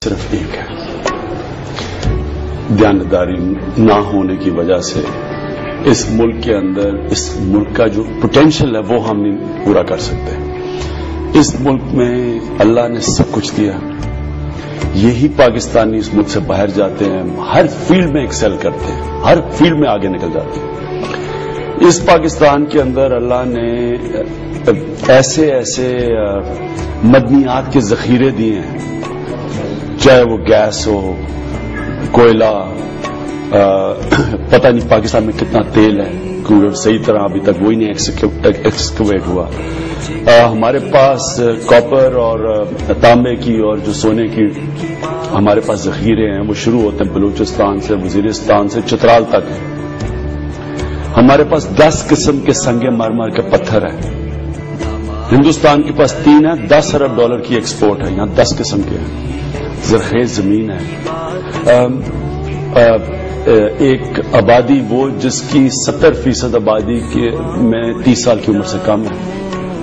صرف ایک ہے، دیانتداری نہ ہونے کی وجہ سے اس ملک کے اندر اس ملک کا جو پوٹینشیل ہے وہ ہم نہیں پورا کر سکتے۔ اس ملک میں اللہ نے سب کچھ دیا، یہی پاکستانی اس ملک سے باہر جاتے ہیں، ہر فیلڈ میں ایکسل کرتے ہیں، ہر فیلڈ میں آگے نکل جاتے ہیں۔ اس پاکستان کے اندر اللہ نے ایسے ایسے مدنیات کے ذخیرے دیے ہیں، چاہے وہ گیس ہو، کوئلہ، پتہ نہیں پاکستان میں کتنا تیل ہے کیونکہ صحیح طرح ابھی تک وہی نہیں ایکسکیویٹ ہوا۔ ہمارے پاس کاپر اور تانبے کی اور جو سونے کی ہمارے پاس ذخیرے ہیں، وہ شروع ہوتے ہیں بلوچستان سے، وزیرستان سے چترال تک۔ ہمارے پاس 10 قسم کے سنگ مرمر کے پتھر ہیں، ہندوستان کے پاس 3 ہے، $10 ارب کی ایکسپورٹ ہے، یہاں 10 قسم کے ہیں۔ زرخیز زمین ہے، ایک آبادی وہ جس کی 70% آبادی میں 30 سال کی عمر سے کم ہے،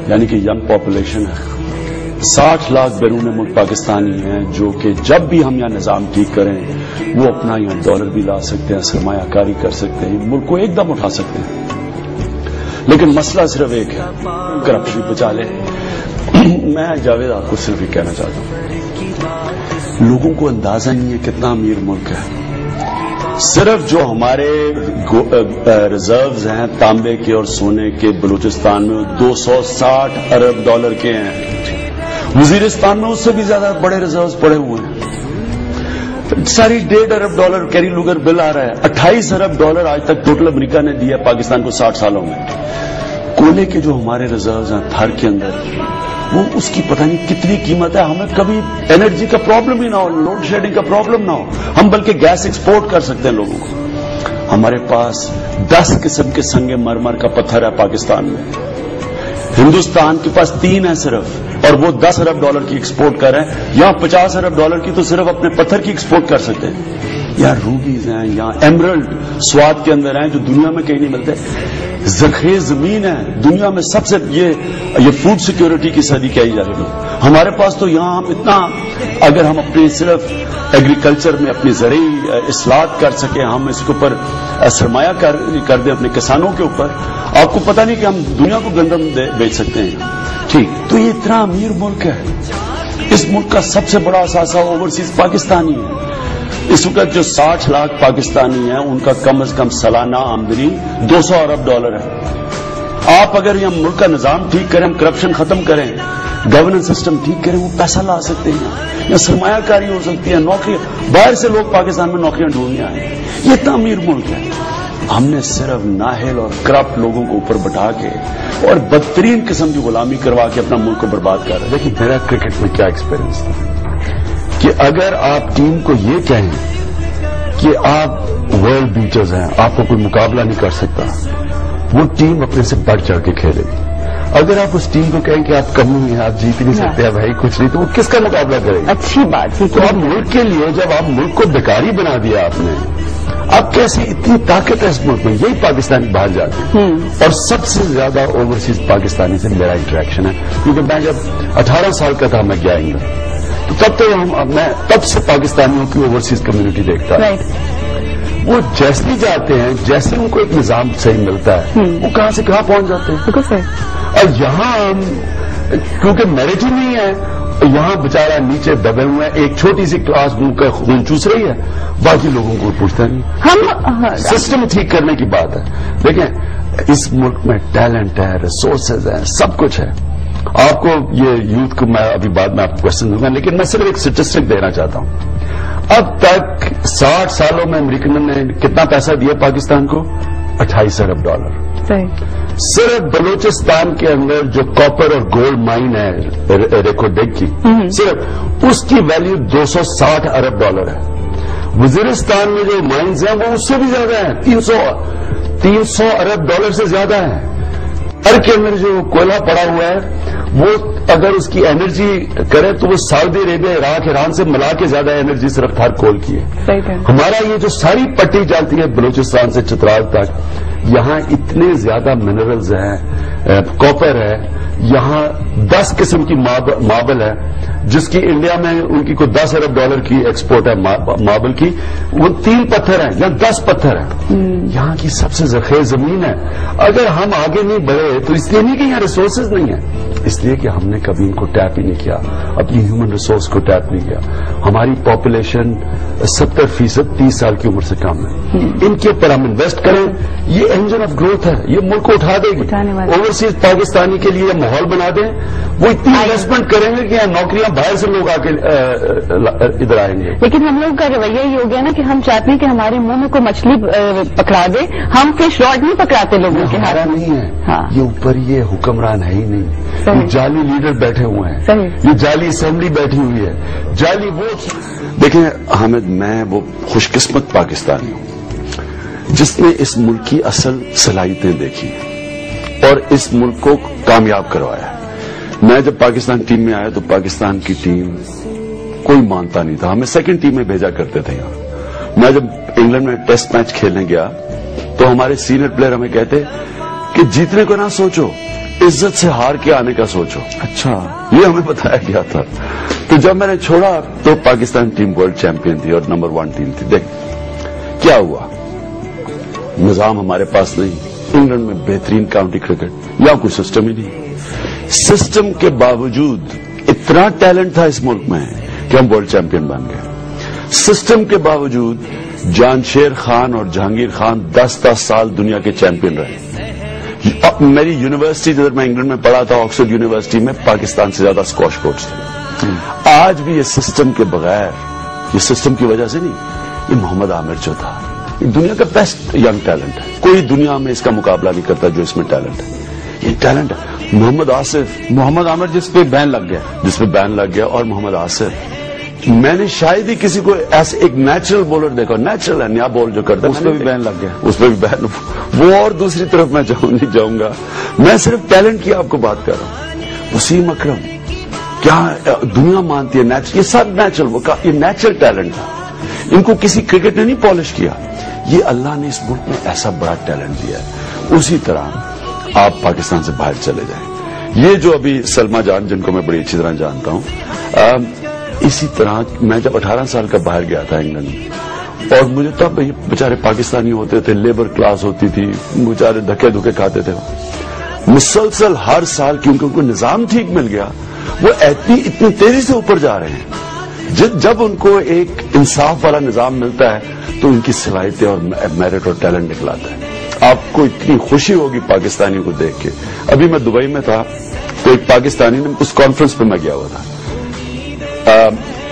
یعنی کہ ینگ پاپولیشن ہے۔ 60 لاکھ بیرون ملک پاکستانی ہیں جو کہ جب بھی ہم یہاں نظام ٹھیک کریں وہ اپنا یہاں ڈالر بھی لا سکتے ہیں، سرمایہ کاری کر سکتے ہیں، ملک کو ایک دم اٹھا سکتے ہیں۔ لیکن مسئلہ صرف ایک ہے، کرپشن بچا لے۔ میں جاوید آپ کو صرف یہ کہنا چاہتا ہوں، لوگوں کو اندازہ نہیں ہے کتنا امیر ملک ہے۔ صرف جو ہمارے ریزروز ہیں تانبے کے اور سونے کے بلوچستان میں $260 ارب کے ہیں، وزیرستان میں اس سے بھی زیادہ بڑے ریزروز پڑے ہوئے ہیں۔ ساری $1.5 ارب کیری لوگر بل آ رہا ہے، $28 ارب آج تک ٹوٹل امریکہ نے دیا پاکستان کو 60 سالوں میں۔ کوئلے کے جو ہمارے ریزروز ہیں تھر کے اندر، وہ اس کی پتہ نہیں کتنی قیمت ہے، ہمیں کبھی انرجی کا پرابلم ہی نہ ہو، لوڈ شیڈنگ کا پرابلم نہ ہو، ہم بلکہ گیس ایکسپورٹ کر سکتے ہیں لوگوں کو۔ ہمارے پاس 10 قسم کے سنگ مرمر کا پتھر ہے پاکستان میں، ہندوستان کے پاس 3 ہے صرف، اور وہ $10 ارب کی ایکسپورٹ کر رہے ہیں، یہاں $50 ارب کی تو صرف اپنے پتھر کی ایکسپورٹ کر سکتے ہیں۔ یہاں روبیز ہیں، یہاں ایمرلڈ سواد کے اندر ہیں جو دنیا میں کہیں نہیں ملتے۔ زرخیز زمین ہے، دنیا میں سب سے یہ فوڈ سیکیورٹی کی صدی کہی جا رہی ہے ہمارے پاس۔ تو یہاں ہم اتنا، اگر ہم اپنے صرف ایگریکلچر میں اپنی زرعی اصلاحات کر سکیں، ہم اس کے اوپر سرمایہ کر دیں اپنے کسانوں کے اوپر، آپ کو پتہ نہیں کہ ہم دنیا کو گندم بیچ سکتے ہیں۔ ٹھیک، تو یہ اتنا امیر ملک ہے، اس ملک کا سب سے بڑا اثاثہ اوورسیز پاکستانی ہے۔ اس وقت جو 60 لاکھ پاکستانی ہیں ان کا کم از کم سالانہ آمدنی $200 ارب ہے۔ آپ اگر یہ ملک کا نظام ٹھیک کریں، ہم کرپشن ختم کریں، گورننس سسٹم ٹھیک کریں، وہ پیسہ لا سکتے ہیں، یا سرمایہ کاری ہو سکتی ہے، نوکری، باہر سے لوگ پاکستان میں نوکریاں ڈھونڈنے آئے۔ یہ اتنا امیر ملک ہے، ہم نے صرف نااہل اور کرپٹ لوگوں کو اوپر بٹھا کے اور بدترین قسم کی غلامی کروا کے اپنا ملک کو برباد کر رہے ہیں۔ دیکھیں میرا کرکٹ میں کیا ایکسپیرینس تھا کہ اگر آپ ٹیم کو یہ کہیں کہ آپ ورلڈ بیٹرز ہیں، آپ کو کوئی مقابلہ نہیں کر سکتا، وہ ٹیم اپنے سے بڑھ چڑھ کے کھیلے گی۔ اگر آپ اس ٹیم کو کہیں کہ آپ کم ہیں، آپ جیت نہیں سکتے، بھائی کچھ نہیں، تو وہ کس کا مقابلہ کرے گی؟ اچھی بات ہے۔ تو آپ ملک کے لیے، جب آپ ملک کو بیکاری بنا دیا آپ نے، اب کیسے اتنی طاقت ہے اس ملک میں؟ یہی پاکستانی باہر جاتے ہیں، اور سب سے زیادہ اوورسیز پاکستانی سے میرا انٹریکشن ہے، کیونکہ میں جب 18 سال کا تھا میں گیا انگلینڈ، تو میں تب سے پاکستانیوں کی اوورسیز کمیونٹی دیکھتا ہے۔ وہ جیسے ہی جاتے ہیں، جیسے ان کو ایک نظام صحیح ملتا ہے، وہ کہاں سے کہاں پہنچ جاتے ہیں۔ اور یہاں کیونکہ میرٹ ہی نہیں ہے، یہاں بےچارا نیچے دبے ہوئے ہیں، ایک چھوٹی سی کلاس ملک کا خون چوس رہی ہے، باقی لوگوں کو پوچھتا نہیں۔ سسٹم ٹھیک کرنے کی بات ہے۔ دیکھیں اس ملک میں ٹیلنٹ ہے، ریسورسز ہیں، سب کچھ ہے۔ آپ کو یہ یوتھ کو میں ابھی بعد میں آپ کو کوشچن دوں گا، لیکن میں صرف ایک اسٹیٹسٹک دینا چاہتا ہوں۔ اب تک 60 سالوں میں امریکن نے کتنا پیسہ دیا پاکستان کو؟ $28 ارب۔ صرف بلوچستان کے اندر جو کاپر اور گولڈ مائن ہے ریکوڈیک کی، صرف اس کی ویلیو $260 ارب ہے۔ وزیرستان میں جو مائنز ہیں وہ اس سے بھی زیادہ ہیں، 300 ارب ڈالر سے زیادہ ہیں۔ ہر کے اندر جو کوئلہ پڑا ہوا ہے وہ اگر اس کی انرجی کرے تو وہ سعودی عربیہ، عراق، ایران سے ملا کے زیادہ انرجی صرف تھر کول کی ہے۔ ہمارا یہ جو ساری پٹی چلتی ہے بلوچستان سے چترال تک، یہاں اتنے زیادہ منرلز ہیں، کاپر ہے، یہاں 10 قسم کی ماربل ہے جس کی انڈیا میں ان کی کوئی $10 ارب کی ایکسپورٹ ہے ماربل کی، وہ 3 پتھر ہیں یا 10 پتھر ہیں، یہاں کی سب سے زرخیز زمین ہے۔ اگر ہم آگے نہیں بڑھے تو اس لیے نہیں کہ یہاں ریسورسز نہیں ہیں، اس لیے کہ ہم نے کبھی ان کو ٹیپ ہی نہیں کیا، اپنی ہیومن ریسورس کو ٹیپ نہیں کیا۔ ہماری پاپولیشن 70% 30 سال کی عمر سے کم ہے، ان کے اوپر ہم انویسٹ کریں، یہ انجن آف گروتھ ہے، یہ ملک کو اٹھا دے گی۔ اوورسیز پاکستانی کے لیے ماحول بنا دیں، وہ اتنی انویسٹمنٹ کریں گے کہ نوکریاں باہر سے لوگ آ کے ادھر آئیں گے۔ لیکن ہم لوگ کا رویہ یہ ہو گیا نا کہ ہم چاہتے ہیں کہ ہمارے منہ میں کوئی مچھلی پکڑا دے، ہم فش راڈ نہیں پکڑاتے لوگوں کے ہاتھ نہیں ہے، یہ اوپر یہ حکمران ہے ہی نہیں، یہ جعلی لیڈر بیٹھے ہوئے ہیں، یہ جعلی اسمبلی بیٹھی ہوئی ہے، جعلی ووٹ۔ دیکھیں حامد، میں وہ خوش قسمت پاکستانی ہوں جس نے اس ملک کی اصل صلاحیتیں دیکھی اور اس ملک کو کامیاب کروایا۔ میں جب پاکستان ٹیم میں آیا تو پاکستان کی ٹیم کوئی مانتا نہیں تھا، ہمیں سیکنڈ ٹیم میں بھیجا کرتے تھے یہاں۔ میں جب انگلینڈ میں ٹیسٹ میچ کھیلنے گیا تو ہمارے سینئر پلیئر ہمیں کہتے کہ جیتنے کو نہ سوچو، عزت سے ہار کے آنے کا سوچو۔ اچھا، یہ ہمیں بتایا گیا تھا۔ تو جب میں نے چھوڑا تو پاکستان ٹیم ورلڈ چیمپئن تھی اور نمبر 1 ٹیم تھی۔ دیکھ کیا ہوا، نظام ہمارے پاس نہیں، انگلینڈ میں بہترین کاؤنٹی کرکٹ، یا کوئی سسٹم ہی نہیں۔ سسٹم کے باوجود اتنا ٹیلنٹ تھا اس ملک میں کہ ہم ورلڈ چیمپئن بن گئے۔ سسٹم کے باوجود جانشیر خان اور جہانگیر خان 10 سال دنیا کے چیمپئن رہے۔ میری یونیورسٹی جب میں انگلینڈ میں پڑھا تھا، آکسفورڈ یونیورسٹی میں پاکستان سے زیادہ اسکواش کوچ تھے۔ آج بھی یہ سسٹم کے بغیر، یہ سسٹم کی وجہ سے نہیں، یہ محمد عامر جو تھا، یہ دنیا کا بیسٹ ینگ ٹیلنٹ ہے، کوئی دنیا میں اس کا مقابلہ نہیں کرتا جو اس میں ٹیلنٹ ہے۔ یہ ٹیلنٹ ہے۔ محمد آصف، محمد عامر جس پہ بین لگ گیا، اور محمد آصف، میں نے شاید ہی کسی کو ایسے ایک نیچرل بولر دیکھا، نیچرل ہے، نیا بال جو کرتا ہے، اس پہ بھی بین لگ گیا، اس پہ بھی بین۔ وہ اور دوسری طرف میں نہیں جاؤں گا، میں صرف ٹیلنٹ کی آپ کو بات کر رہا ہوں۔ وسیم اکرم، کیا دنیا مانتی ہے نیچرل، یہ سب نیچرل، یہ نیچرل ٹیلنٹ ہے، ان کو کسی کرکٹ نے نہیں پالش کیا، یہ اللہ نے اس ملک میں ایسا بڑا ٹیلنٹ دیا ہے۔ اسی طرح آپ پاکستان سے باہر چلے جائیں، یہ جو ابھی سلما جان جن کو میں بڑی اچھی طرح جانتا ہوں، اسی طرح میں جب 18 سال کا باہر گیا تھا انگلینڈ میں، اور مجھے تب بیچارے پاکستانی ہوتے تھے، لیبر کلاس ہوتی تھی، بیچارے دھکے دھکے کھاتے تھے، مسلسل ہر سال کیونکہ ان کو نظام ٹھیک مل گیا، وہ اتنی تیزی سے اوپر جا رہے ہیں۔ جب ان کو ایک انصاف والا نظام ملتا ہے تو ان کی صلاحیتیں اور میرٹ اور ٹیلنٹ نکلاتا ہے۔ آپ کو اتنی خوشی ہوگی پاکستانیوں کو دیکھ کے۔ ابھی میں دبئی میں تھا تو ایک پاکستانی نے، اس کانفرنس پہ میں گیا ہوا تھا،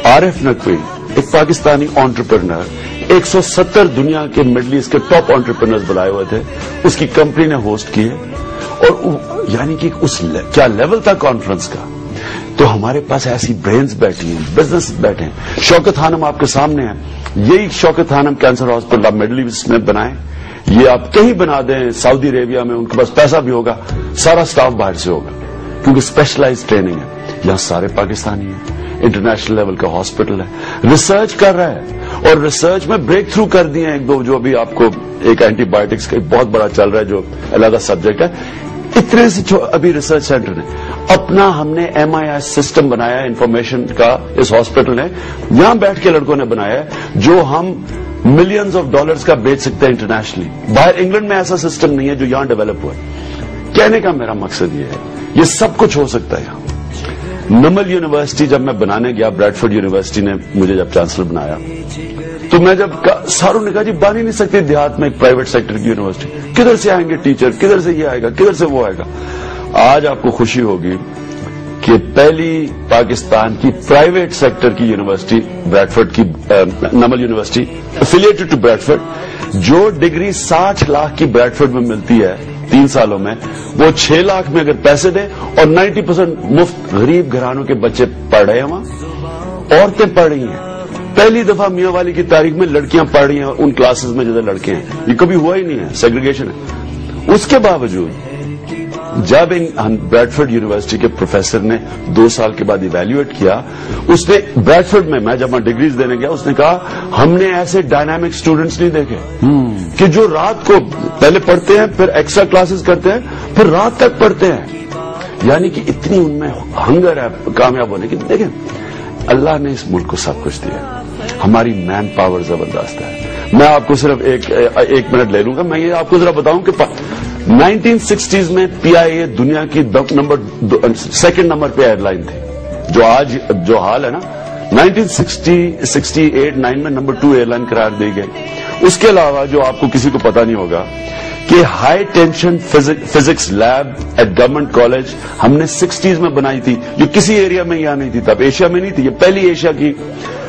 عارف نقوی، ایک پاکستانی انٹرپرنر، 170 دنیا کے مڈل ایسٹ کے ٹاپ انٹرپرنرز بلائے ہوئے تھے، اس کی کمپنی نے ہوسٹ کیے، اور یعنی کہ اس کیا لیول تھا کانفرنس کا۔ تو ہمارے پاس ایسی برینز بیٹھی ہیں، بزنس بیٹھے ہیں۔ شوکت خانم آپ کے سامنے ہیں، یہی شوکت خانم کینسر ہاسپٹل آپ مڈل ایسٹ میں بنائیں، یہ آپ کہیں بنا دیں، سعودی عربیہ میں، ان کے پاس پیسہ بھی ہوگا، سارا سٹاف باہر سے ہوگا کیونکہ اسپیشلائز ٹریننگ ہے۔ یہاں سارے پاکستانی ہیں، انٹرنیشنل لیول کا ہاسپٹل ہے، ریسرچ کر رہا ہے، اور ریسرچ میں بریک تھرو کر دیے ہیں ایک دو، جو ابھی آپ کو ایک اینٹی بایوٹکس کا بہت بڑا چل رہا ہے جو علیحدہ سبجیکٹ ہے۔ اتنے سے ابھی ریسرچ سینٹر نے اپنا، ہم نے MIS سسٹم بنایا ہے انفارمیشن کا، اس ہاسپٹل نے یہاں بیٹھ کے لڑکوں نے بنایا ہے، جو ہم ملینز آف ڈالرز کا بیچ سکتے ہیں انٹرنیشنلی۔ باہر انگلینڈ میں ایسا سسٹم نہیں ہے جو یہاں ڈیولپ ہوا ہے۔ کہنے کا میرا مقصد یہ ہے، یہ سب کچھ ہو سکتا ہے یہاں۔ نمل یونیورسٹی جب میں بنانے گیا، بریڈفورڈ یونیورسٹی نے مجھے جب چانسلر بنایا تو میں جب ساروں نے کہا جی بن ہی نہیں سکتی دیہات میں ایک پرائیویٹ سیکٹر کی یونیورسٹی، کدھر سے آئیں گے ٹیچر، کدھر سے یہ آئے گا، کدھر سے وہ آئے گا۔ آج آپ کو خوشی ہوگی کہ پہلی پاکستان کی پرائیویٹ سیکٹر کی یونیورسٹی بریڈفورڈ کی Namal university affiliated to Bradford, جو ڈگری 60 لاکھ کی بریڈفورڈ میں ملتی ہے 3 سالوں میں، وہ 6 لاکھ میں اگر پیسے دیں، اور 90% مفت غریب گھرانوں کے بچے پڑھ رہے ہیں وہاں، عورتیں پڑھ رہی ہیں۔ پہلی دفعہ میاں والی کی تاریخ میں لڑکیاں پڑھ رہی ہیں ان کلاسز میں جدھر لڑکے ہیں، یہ کبھی ہوا ہی نہیں ہے، سیگریگیشن ہے۔ اس کے باوجود جب بریڈفورڈ یونیورسٹی کے پروفیسر نے 2 سال کے بعد ایویلویٹ کیا، اس نے بریڈفورڈ میں جب وہاں ڈگریز دینے گیا، اس نے کہا ہم نے ایسے ڈائنامک اسٹوڈنٹس نہیں دیکھے کہ جو رات کو پہلے پڑھتے ہیں، پھر ایکسٹرا کلاسز کرتے ہیں، پھر رات تک پڑھتے ہیں. یعنی کہ اتنی ان میں ہنگر ہے کامیاب ہونے کی. دیکھیں، اللہ نے اس ملک کو سب کچھ دیا، ہماری مین پاور زبردست ہے. میں آپ کو صرف ایک منٹ لے لوں گا. میں یہ آپ کو ذرا بتاؤں کہ 1960s میں پی آئی اے دنیا کی سیکنڈ نمبر پہ ایئر لائن تھی. جو آج جو حال ہے نا، 1968-9 میں نمبر 2 ایئر لائن قرار دی گئی. اس کے علاوہ جو آپ کو کسی کو پتا نہیں ہوگا کہ high tension physics lab at government college ہم نے 60s میں بنائی تھی، جو کسی ایریا میں یہاں نہیں تھی، تب ایشیا میں نہیں تھی. یہ پہلی ایشیا کی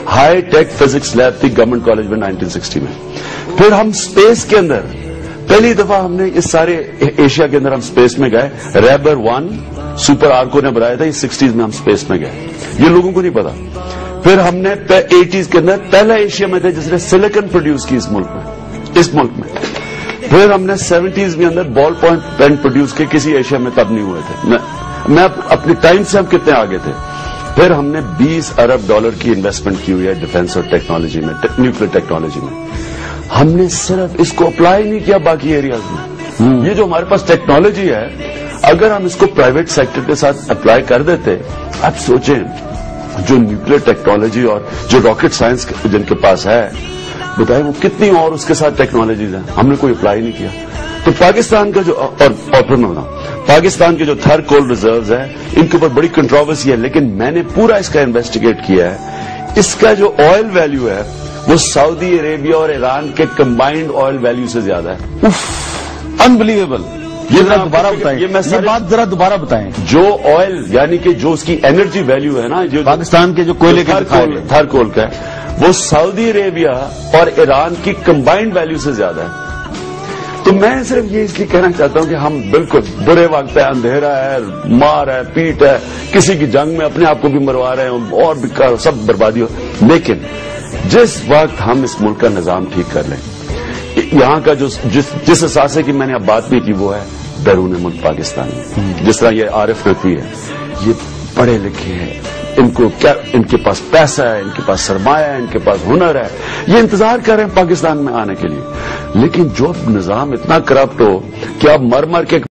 ہائی ٹیک فزکس لیب تھی گورنمنٹ کالج میں 1960 میں. پھر ہم اسپیس کے اندر پہلی دفعہ ہم نے اس سارے ایشیا کے اندر ہم اسپیس میں گئے. ریبر 1 سپر آرکو نے بنایا تھا، یہ 60s میں ہم اسپیس میں گئے. یہ لوگوں کو نہیں پتا. پھر ہم نے 80s کے اندر پہلا ایشیا میں تھے جس نے سلیکن پروڈیوس کی اس ملک میں. پھر ہم نے 70s کے اندر بال پوائنٹ پین پروڈیوس کے، کسی ایشیا میں تب نہیں ہوئے تھے. میں اپنی ٹائم سے ہم کتنے آگے تھے. پھر ہم نے $20 ارب کی انویسٹمنٹ کی ہوئی ہے ڈیفنس اور ٹیکنالوجی میں، نیوکلیر ٹیکنالوجی میں. ہم نے صرف اس کو اپلائی نہیں کیا باقی ایریاز میں. یہ جو ہمارے پاس ٹیکنالوجی ہے، اگر ہم اس کو پرائیویٹ سیکٹر کے ساتھ اپلائی کر دیتے، اب سوچیں جو نیوکلیر ٹیکنالوجی اور جو راکٹ سائنس جن کے پاس ہے، بتائیں وہ کتنی اور اس کے ساتھ ٹیکنالوجیز ہیں. ہم نے کوئی اپلائی نہیں کیا. تو پاکستان کا جو اور پھر میں بتاؤں، پاکستان کے جو تھر کول ریزروز ہیں، ان کے اوپر بڑی کنٹروورسی ہے، لیکن میں نے پورا اس کا انویسٹیگیٹ کیا ہے. اس کا جو آئل ویلیو ہے وہ سعودی عربیہ اور ایران کے کمبائنڈ آئل ویلیو سے زیادہ ہے. انبلیویبل. یہ ذرا دوبارہ بتائیں، یہ بات ذرا دوبارہ بتائیں. جو آئل یعنی کہ جو اس کی انرجی ویلیو ہے نا، جو پاکستان کے جو کوئلے کے تھر کول کا ہے، وہ سعودی عربیہ اور ایران کی کمبائنڈ ویلیو سے زیادہ ہے. تو میں صرف یہ اس لیے کہنا چاہتا ہوں کہ ہم بالکل برے وقت ہے، اندھیرا ہے، مار ہے، پیٹ ہے، کسی کی جنگ میں اپنے آپ کو بھی مروا رہے ہیں اور بھی سب بربادی ہو. لیکن جس وقت ہم اس ملک کا نظام ٹھیک کر لیں، یہاں کا جس اثاثے کی میں نے اب بات نہیں کی وہ ہے بیرون ملک پاکستان میں. جس طرح یہ عارف نقوی ہے، یہ پڑھے لکھے ہیں، ان کے پاس پیسہ ہے، ان کے پاس سرمایہ ہے، ان کے پاس ہنر ہے، یہ انتظار کر رہے ہیں پاکستان میں آنے کے لیے. لیکن جو نظام اتنا کرپٹ ہو کہ اب مر کے